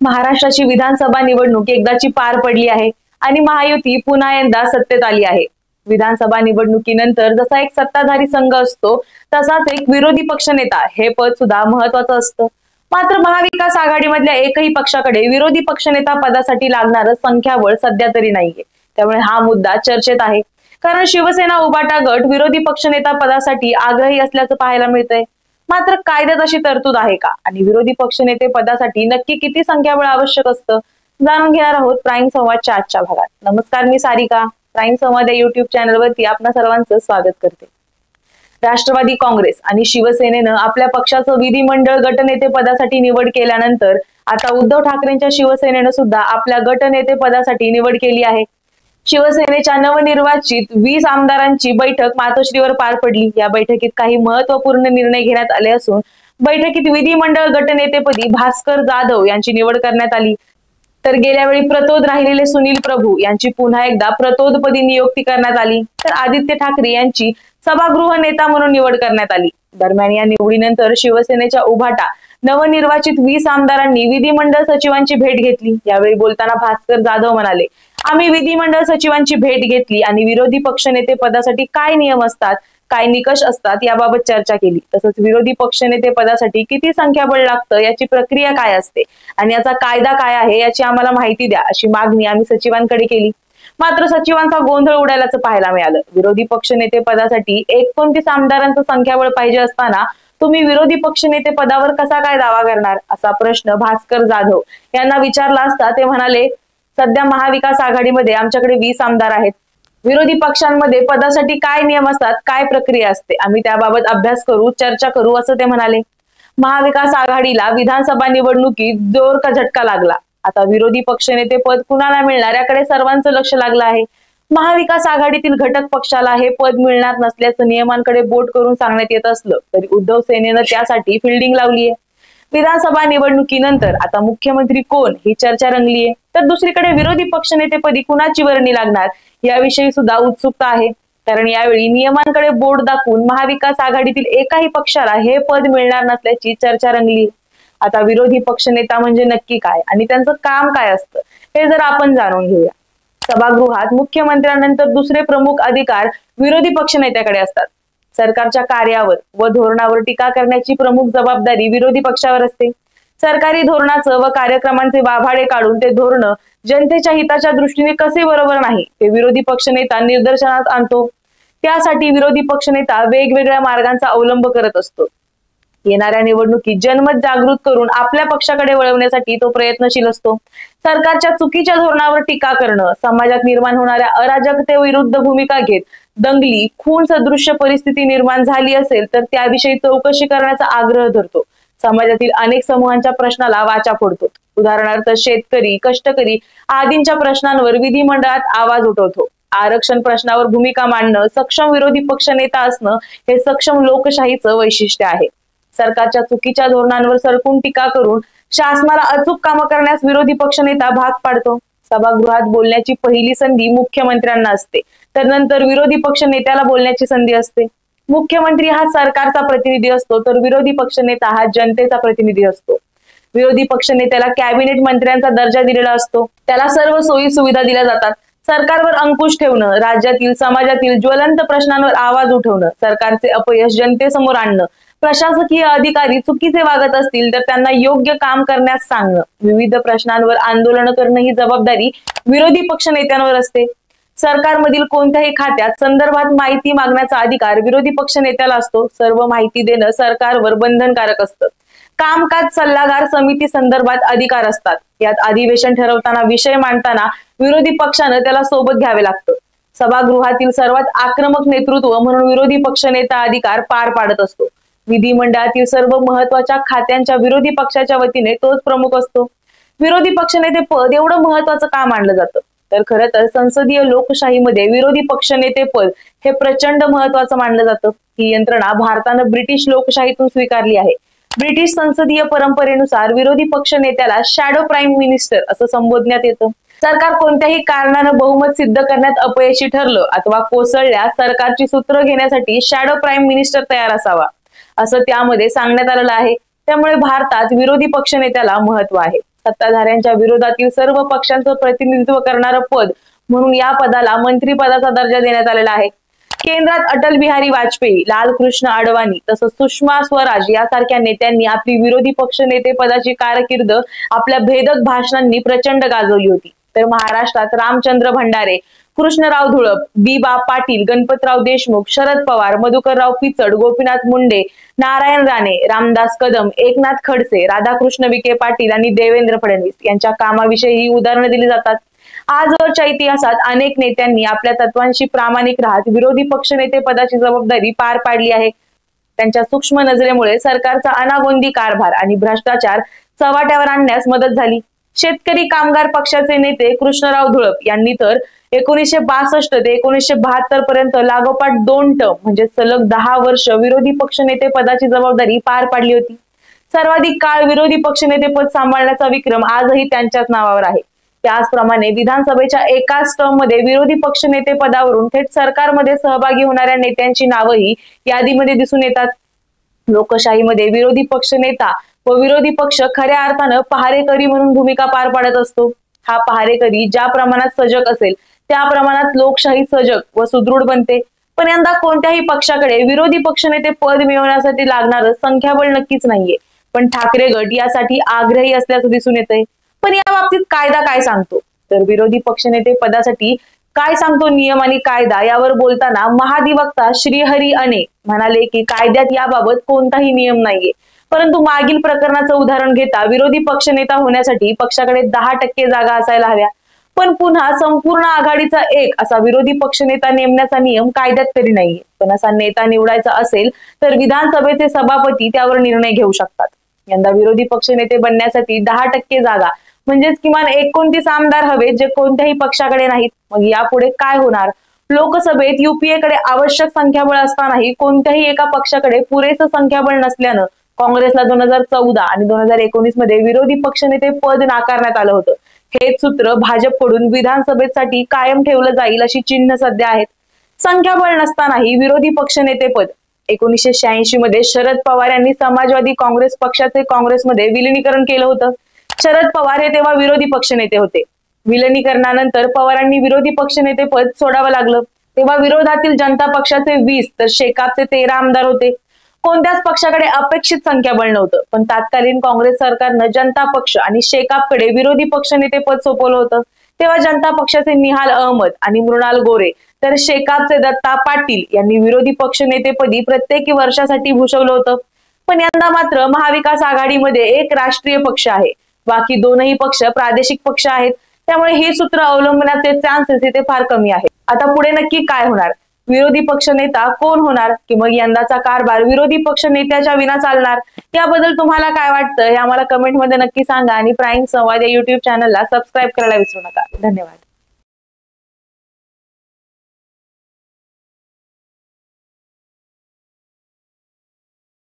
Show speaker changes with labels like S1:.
S1: महाराष्ट्राची विधानसभा निवडणूक एकदाची पार पडली आहे आणि महायुती पुन्हा यंदा सत्तेत आली आहे। विधानसभा निवडणुकीनंतर जसा एक सत्ताधारी संघ असतो तसाच एक विरोधी पक्षनेता हे पद सुद्धा महत्वाचं असतं। मात्र महाविकास आघाडीमधल्या एकही पक्षाकडे विरोधी पक्षनेता पदासाठी लागणारं संख्याबळ सध्या तरी नाहीये। त्यामुळे हा मुद्दा चर्चेत आहे, कारण शिवसेना उभाटा गट विरोधी पक्षनेता पदासाठी आग्रही असल्याचं पाहायला मिळतंय। मात्र कायद्यात अशी तरतूद आहे का आणि विरोधी पक्षनेते पदासाठी नक्की किती संख्याबळ आवश्यक असतं, जाणून घेणार आहोत प्राईम संवादच्या आजच्या भागात। नमस्कार, मी सारिका, प्राईम संवाद या युट्यूब चॅनलवरती आपणा सर्वांचं स्वागत करते। राष्ट्रवादी काँग्रेस आणि शिवसेनेनं आपल्या पक्षाचं विधिमंडळ गटनेते पदासाठी निवड केल्यानंतर आता उद्धव ठाकरेंच्या शिवसेनेनं सुद्धा आपल्या गटनेते पदासाठी निवड केली आहे। शिवसेनेच्या नवनिर्वाचित 20 आमदारांची बैठक मातोश्रीवर पार पडली। या बैठकीत काही महत्त्वपूर्ण निर्णय घेण्यात आले असून बैठकीत विधिमंडळ गटनेतेपदी भास्कर जाधव यांची निवड करण्यात आली, तर गेल्या वेळी प्रतोद राहिलेले सुनील प्रभू यांची पुन्हा एकदा प्रतोदपदी नियुक्ती करण्यात आली, तर आदित्य ठाकरे यांची सभागृह नेता म्हणून निवड करण्यात आली। दरम्यान या निवडीनंतर शिवसेनेच्या उभाटा नवनिर्वाचित 20 आमदारांनी विधिमंडळ सचिवांची भेट घेतली। यावेळी बोलताना भास्कर जाधव म्हणाले, आम्ही विधिमंडळ सचिवांची भेट घेतली आणि विरोधी पक्षनेते पदासाठी काय नियम असतात, काय निकष असतात याबाबत चर्चा केली। तसंच विरोधी पक्षनेते पदासाठी किती संख्याबळ लागतं, याची प्रक्रिया काय असते आणि याचा कायदा काय आहे याची आम्हाला माहिती द्या, अशी मागणी आम्ही सचिवांकडे केली। मात्र सचिवांचा गोंधळ उडाल्याचं पाहायला मिळालं। विरोधी पक्षनेते पदासाठी 29 आमदारांचं संख्याबळ पाहिजे असताना तुम्ही विरोधी पक्षनेते पदावर कसा काय दावा करणार, असा प्रश्न भास्कर जाधव यांना विचारला असता ते म्हणाले, सध्या महाविकास आघाडीमध्ये आमच्याकडे 20 आमदार आहेत। विरोधी पक्षांमध्ये पदासाठी काय नियम असतात, काय प्रक्रिया असते, आम्ही त्याबाबत अभ्यास करू, चर्चा करू, असं ते म्हणाले। महाविकास आघाडीला विधानसभा निवडणुकीत जोर का झटका लागला। आता विरोधी पक्षनेते पद कुणाला मिळणार याकडे सर्वांचं लक्ष लागलं आहे। महाविकास आघाडीतील घटक पक्षाला हे पद मिळणार नसल्याचं नियमांकडे बोट करून सांगण्यात येत असलं तरी उद्धव सेनेनं त्यासाठी फिल्डिंग लावली आहे। विधानसभा निवडणुकीनंतर आता मुख्यमंत्री कोण ही चर्चा रंगलीये, तर दुसरीकडे विरोधी पक्षनेतेपदी कुणाची वर्णी लागणार याविषयी सुद्धा उत्सुकता आहे, कारण यावेळी नियमांकडे बोट दाखवून महाविकास आघाडीतील एकाही पक्षाला हे पद मिळणार नसल्याची चर्चा रंगली। आता विरोधी पक्षनेता म्हणजे नक्की काय आणि त्यांचं काम काय असतं हे जर आपण जाणून घेऊया। सभागृहात मुख्यमंत्र्यांनंतर दुसरे प्रमुख अधिकार विरोधी पक्षनेत्याकडे असतात। सरकारच्या कार्यावर व धोरणावर टीका करण्याची प्रमुख जबाबदारी विरोधी पक्षावर असते। सरकारी धोरणाचं व कार्यक्रमांचे वाभाडे काढून ते धोरण जनतेच्या हिताच्या दृष्टीने कसे बरोबर नाही ते विरोधी पक्षनेता निदर्शनास आणतो। त्यासाठी विरोधी पक्षनेता वेगवेगळ्या मार्गांचा अवलंब करत असतो। येणाऱ्या निवडणुकीत जनमत जागृत करून आपल्या पक्षाकडे वळवण्यासाठी तो प्रयत्नशील असतो। सरकारच्या चुकीच्या धोरणावर टीका करणं, समाजात निर्माण होणाऱ्या अराजकतेविरुद्ध भूमिका घेत दंगली, खून सदृश्य परिस्थिती निर्माण झाली असेल तर त्याविषयी चौकशी करण्याचा आग्रह धरतो। समाजातील अनेक समूहांच्या प्रश्नाला वाचा फोडतो। उदाहरणार्थ शेतकरी, कष्टकरी आदींच्या प्रश्नांवर विधिमंडळात आवाज उठवतो। आरक्षण प्रश्नावर भूमिका मांडणं, सक्षम विरोधी पक्षनेता असणं हे सक्षम लोकशाहीचं वैशिष्ट्य आहे। सरकारच्या चुकीच्या धोरणांवर सरकून टीका करून शासनाला अचूक कामं करण्यास विरोधी पक्षनेता भाग पाडतो। सभागृहात बोलण्याची पहिली संधी मुख्यमंत्र्यांना असते, तर नंतर विरोधी पक्ष नेत्याला बोलण्याची संधी असते। मुख्यमंत्री हा सरकारचा प्रतिनिधी असतो, तर विरोधी पक्षनेता हा जनतेचा प्रतिनिधी असतो। विरोधी पक्षनेत्याला कॅबिनेट मंत्र्यांचा दर्जा दिलेला असतो, त्याला सर्व सोयी सुविधा दिल्या जातात। सरकारवर अंकुश ठेवणं, राज्यातील समाजातील ज्वलंत प्रश्नांवर आवाज उठवणं, सरकारचे अपयश जनतेसमोर आणणं, प्रशासकीय अधिकारी चुकीचे वागत असतील तर त्यांना योग्य काम करण्यास सांगणं, विविध प्रश्नांवर आंदोलन करणं ही जबाबदारी विरोधी पक्ष नेत्यांवर असते। सरकारमधील कोणत्याही खात्यात संदर्भात माहिती मागण्याचा अधिकार विरोधी पक्ष नेत्याला असतो। सर्व माहिती देणं सरकारवर बंधनकारक असतं। कामकाज सल्लागार समिती संदर्भात अधिकार असतात। यात अधिवेशन ठरवताना, विषय मांडताना विरोधी पक्षानं त्याला सोबत घ्यावे लागतं। सभागृहातील सर्वात आक्रमक नेतृत्व म्हणून विरोधी पक्षनेता अधिकार पार पाडत असतो। विधिमंडळातील सर्व महत्वाच्या खात्यांच्या विरोधी पक्षाच्या वतीने तोच प्रमुख असतो। विरोधी पक्षनेते पद एवढं महत्वाचं का मानलं जातं, तर खरं तर संसदीय लोकशाहीमध्ये विरोधी पक्षनेते पद हे प्रचंड महत्वाचं मानलं जातं। ही यंत्रणा भारतानं ब्रिटिश लोकशाहीतून स्वीकारली आहे। ब्रिटिश संसदीय परंपरेनुसार विरोधी पक्ष नेत्याला शॅडो प्राईम मिनिस्टर असं संबोधण्यात येतं। सरकार कोणत्याही कारणानं बहुमत सिद्ध करण्यात अपयशी ठरलं अथवा कोसळल्यास सरकारची सूत्र घेण्यासाठी शॅडो प्राईम मिनिस्टर तयार असावा, असं त्यामध्ये सांगण्यात आलेलं आहे। त्यामुळे भारतात विरोधी पक्षनेत्याला महत्व आहे। सत्ताधाऱ्यांच्या विरोधातील सर्व पक्षांचं प्रतिनिधित्व करणारं पद म्हणून या पदाला मंत्रिपदाचा दर्जा देण्यात आलेला आहे। केंद्रात अटल बिहारी वाजपेयी, लालकृष्ण अडवाणी तसंच सुषमा स्वराज यासारख्या नेत्यांनी आपली विरोधी पक्ष नेते पदाची कारकीर्द आपल्या भेदक भाषणांनी प्रचंड गाजवली होती। तर महाराष्ट्रात रामचंद्र भंडारे, कृष्णराव धुळप, बी.बा. पाटील, गणपतराव देशमुख, शरद पवार, मधुकरराव पिचड, गोपीनाथ मुंडे, नारायण राणे, रामदास कदम, एकनाथ खडसे, राधाकृष्ण विखे पाटील आणि देवेंद्र फडणवीस यांच्या कामाविषयी ही उदाहरणं दिली जातात। आजवरच्या इतिहासात अनेक नेत्यांनी आपल्या तत्वांशी प्रामाणिक राहत विरोधी पक्षनेते पदाची जबाबदारी पार पाडली आहे। त्यांच्या सूक्ष्म नजरेमुळे सरकारचा अनागोंदी कारभार आणि भ्रष्टाचार चव्हाट्यावर आणण्यास मदत झाली। शेतकरी कामगार पक्षाचे नेते कृष्णराव धुळप यांनी तर 1962 ते 1972 पर्यंत लागोपाठ 2 टर्म म्हणजे सलग 10 वर्ष विरोधी पक्षनेते पदाची जबाबदारी पार पाडली होती। सर्वाधिक काळ विरोधी पक्षनेते पद सांभाळण्याचा विक्रम आजही त्यांच्याच नावावर आहे। त्याचप्रमाणे विधानसभेच्या एकाच टर्म मध्ये विरोधी पक्षनेते पदावरून थेट सरकारमध्ये सहभागी होणाऱ्या नेत्यांची नावही यादीमध्ये दिसून येतात। लोकशाहीमध्ये विरोधी पक्षनेता व विरोधी पक्ष खऱ्या अर्थानं पहारेकरी म्हणून भूमिका पार पाडत असतो। हा पहारेकरी ज्या प्रमाणात सजग असेल त्या प्रमाणात लोकशाही सजग व सुदृढ बनते। पण यंदा कोणत्याही पक्षाकडे विरोधी पक्षनेते पद मिळवण्यासाठी लागणारं संख्याबळ नक्कीच नाहीये, पण ठाकरे गट यासाठी आग्रही असल्याचं दिसून येतंय। पण या बाबतीत कायदा काय सांगतो, तर विरोधी पक्षनेते पदासाठी काय सांगतो नियम आणि कायदा यावर बोलताना महाधिवक्ता श्रीहरी अने म्हणाले की कायद्यात याबाबत कोणताही नियम नाहीये, परंतु मागील प्रकरणाचं उदाहरण घेता विरोधी पक्षनेता होण्यासाठी पक्षाकडे 10% जागा असायला हव्या। पण पुन्हा संपूर्ण आघाडीचा एक असा विरोधी पक्षनेता नेमण्याचा नियम कायद्यात तरी नाहीये। पण असा नेता निवडायचा असेल तर विधानसभेचे सभापती त्यावर निर्णय घेऊ शकतात। यंदा विरोधी पक्षनेते बनण्यासाठी 10% जागा म्हणजेच किमान 29 आमदार हवे, जे कोणत्याही पक्षाकडे नाहीत। मग यापुढे काय होणार? लोकसभेत युपीए कडे आवश्यक संख्याबळ असतानाही कोणत्याही एका पक्षाकडे पुरेसं संख्याबळ नसल्यानं काँग्रेसला 2014 आणि 2019 मध्ये विरोधी पक्षनेते पद नाकारण्यात आलं होतं। हेच सूत्र भाजपकडून विधानसभेसाठी कायम ठेवलं जाईल अशी चिन्ह सध्या आहेत। संख्याबळ नसतानाही विरोधी पक्षनेते पद 1986 मध्ये शरद पवार यांनी समाजवादी काँग्रेस पक्षाचे काँग्रेसमध्ये विलिनीकरण केलं होतं। शरद पवार हे तेव्हा विरोधी पक्षनेते होते। विलिनीकरणानंतर पवारांनी विरोधी पक्षनेते पद सोडावं लागलं। तेव्हा विरोधातील जनता पक्षाचे 20 तर शेकापचे 13 आमदार होते। कोणत्याच पक्षाकडे अपेक्षित संख्याबळ नव्हतं, पण तत्कालीन काँग्रेस सरकारनं जनता पक्ष आणि शेकापकडे विरोधी पक्षनेते पद सोपवलं होतं। तेव्हा जनता पक्षाचे निहाल अहमद आणि मृणाल गोरे तर शेकापचे दत्ता पाटील यांनी विरोधी पक्षनेतेपदी प्रत्येकी वर्षासाठी भूषवलं होतं। पण यंदा मात्र महाविकास आघाडीमध्ये एक राष्ट्रीय पक्ष आहे, बाकी दोनही पक्ष प्रादेशिक पक्ष आहेत। त्यामुळे हे सूत्र अवलंबण्याचे चान्सेस इथे फार कमी आहेत। आता पुढे नक्की काय होणार? विरोधी पक्ष नेता कोण होणार की मग यंदाचा कारभार विरोधी पक्ष नेत्याच्या विना चालणार? याबद्दल तुम्हाला काय वाटतं हे आम्हाला कमेंटमध्ये नक्की सांगा आणि प्राईम संवाद या युट्यूब चॅनलला सबस्क्राईब करायला विसरू नका। धन्यवाद।